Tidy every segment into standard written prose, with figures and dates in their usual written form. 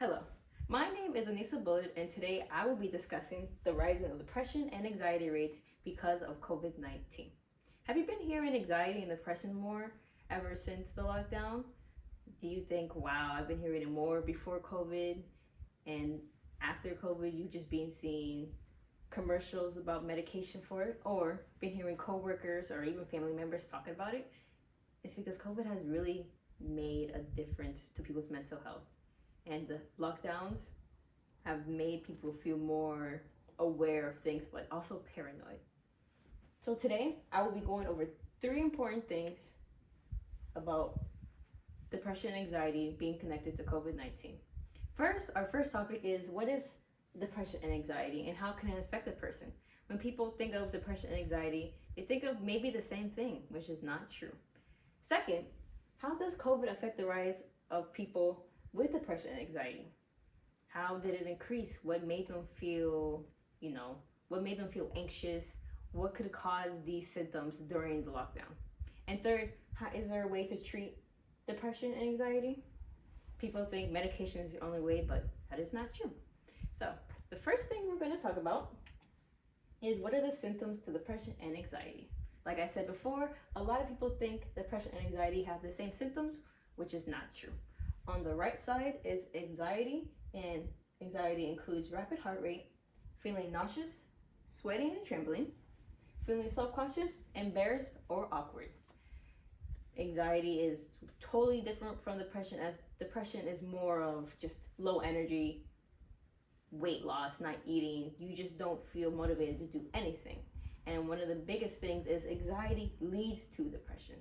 Hello, my name is Anissa Bullitt, and today I will be discussing the rising of depression and anxiety rates because of COVID 19. Have you been hearing anxiety and depression more ever since the lockdown? Do you think, wow, I've been hearing it more before COVID, and after COVID, you've just been seeing commercials about medication for it, or been hearing coworkers or even family members talking about it? It's because COVID has really made a difference to people's mental health, and the lockdowns have made people feel more aware of things but also paranoid. So today I will be going over three important things about depression and anxiety being connected to COVID-19. First, our first topic is what is depression and anxiety and how can it affect a person? When people think of depression and anxiety, they think of maybe the same thing, which is not true. Second, how does COVID affect the rise of people with depression and anxiety? How did it increase? What made them feel, what made them feel anxious? What could cause these symptoms during the lockdown? And third, is there a way to treat depression and anxiety? People think medication is the only way, but that is not true. So the first thing we're going to talk about is what are the symptoms to depression and anxiety. Like I said before, a lot of people think depression and anxiety have the same symptoms, which is not true. On the right side is anxiety, and anxiety includes rapid heart rate, feeling nauseous, sweating and trembling, feeling self-conscious, embarrassed, or awkward. Anxiety is totally different from depression, as depression is more of just low energy, weight loss, not eating. You just don't feel motivated to do anything. And one of the biggest things is anxiety leads to depression.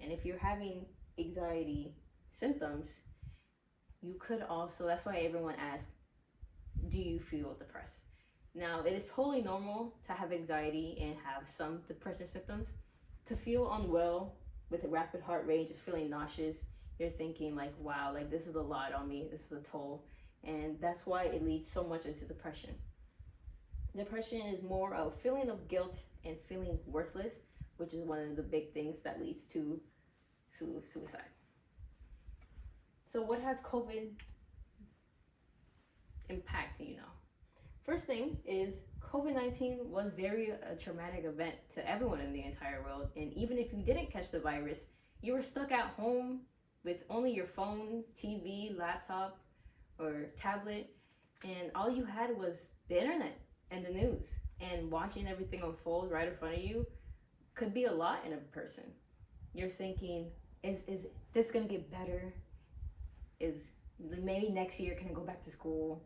And if you're having anxiety symptoms, you could also, that's why everyone asks, do you feel depressed? Now, it is totally normal to have anxiety and have some depression symptoms. To feel unwell with a rapid heart rate, just feeling nauseous, you're thinking like, wow, like this is a lot on me, this is a toll. And that's why it leads so much into depression. Depression is more of feeling of guilt and feeling worthless, which is one of the big things that leads to suicide. So what has COVID impacted, First thing is COVID-19 was very a traumatic event to everyone in the entire world. And even if you didn't catch the virus, you were stuck at home with only your phone, TV, laptop, or tablet. And all you had was the internet and the news. And watching everything unfold right in front of you could be a lot in a person. You're thinking, is this gonna get better? Is maybe next year can I go back to school?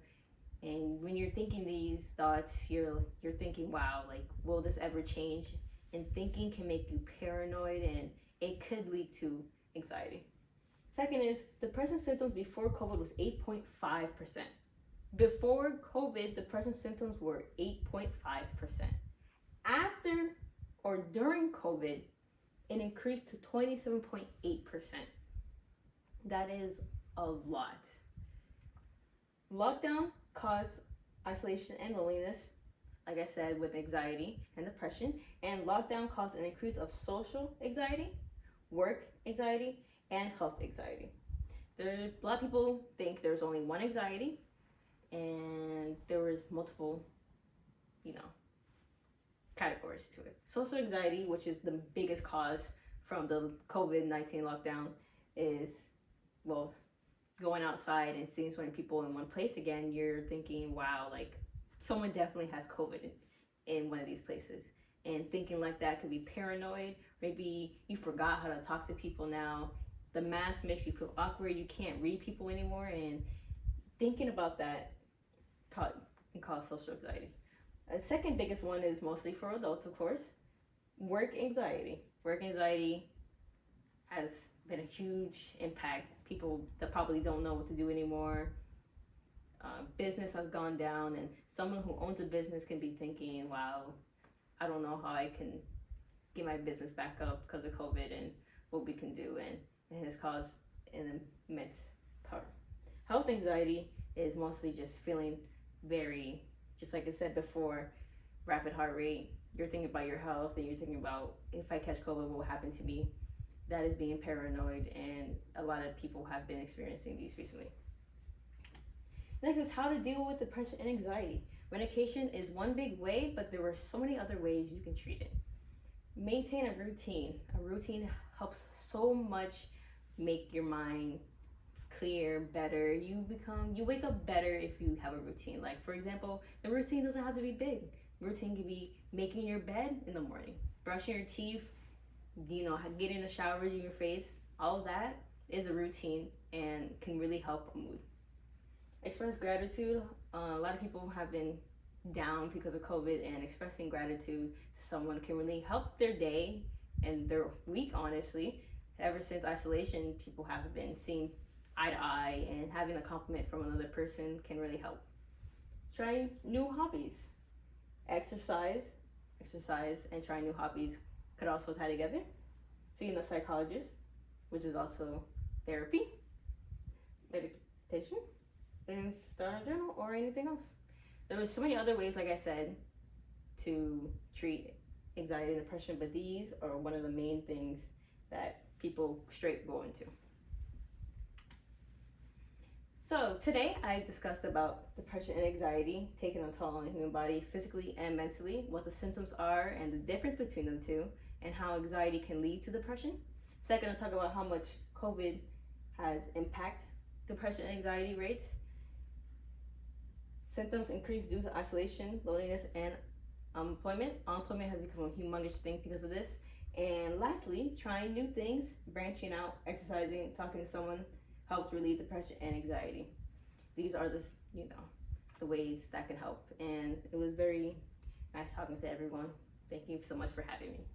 And when you're thinking these thoughts, you're thinking, wow, like will this ever change? And thinking can make you paranoid, and it could lead to anxiety. Second is depression symptoms before COVID was 8.5%. Before COVID, depression symptoms were 8.5%. After or during COVID, it increased to 27.8%. That is a lot. Lockdown caused isolation and loneliness, like I said, with anxiety and depression. And lockdown caused an increase of social anxiety, work anxiety, and health anxiety. A lot of people think there's only one anxiety, and there was multiple, categories to it. Social anxiety, which is the biggest cause from the COVID-19 lockdown, is, going outside and seeing so many people in one place again, you're thinking, wow, like someone definitely has COVID in one of these places. And thinking like that could be paranoid. Maybe you forgot how to talk to people now. The mask makes you feel awkward. You can't read people anymore. And thinking about that can cause social anxiety. The second biggest one is mostly for adults, of course. Work anxiety. Work anxiety has been a huge impact. People that probably don't know what to do anymore. Business has gone down, and someone who owns a business can be thinking, wow, I don't know how I can get my business back up because of COVID and what we can do, and it has caused an immense part. Health anxiety is mostly just feeling very, just like I said before, rapid heart rate. You're thinking about your health, and you're thinking about, if I catch COVID, what will happen to me? That is being paranoid, and a lot of people have been experiencing these recently. Next is how to deal with depression and anxiety. Medication is one big way, but there are so many other ways you can treat it. Maintain a routine. A routine helps so much make your mind clear, better. You wake up better if you have a routine. Like, for example, the routine doesn't have to be big. Routine can be making your bed in the morning, brushing your teeth, getting a shower, in your face. All of that is a routine and can really help a mood. Express gratitude. A lot of people have been down because of COVID, and expressing gratitude to someone can really help their day and their week, honestly. Ever since isolation, people haven't been seeing eye to eye, and having a compliment from another person can really help. Try new hobbies. Exercise and trying new hobbies could also tie together. Seeing a psychologist, which is also therapy, meditation, and start a journal or anything else. There were so many other ways, like I said, to treat anxiety and depression, but these are one of the main things that people straight go into. So today I discussed about depression and anxiety taking a toll on the human body physically and mentally, what the symptoms are and the difference between them two, and how anxiety can lead to depression. Second, I'll talk about how much COVID has impacted depression and anxiety rates. Symptoms increase due to isolation, loneliness, and unemployment. Unemployment has become a humongous thing because of this. And lastly, trying new things, branching out, exercising, talking to someone helps relieve depression and anxiety. These are the ways that can help. And it was very nice talking to everyone. Thank you so much for having me.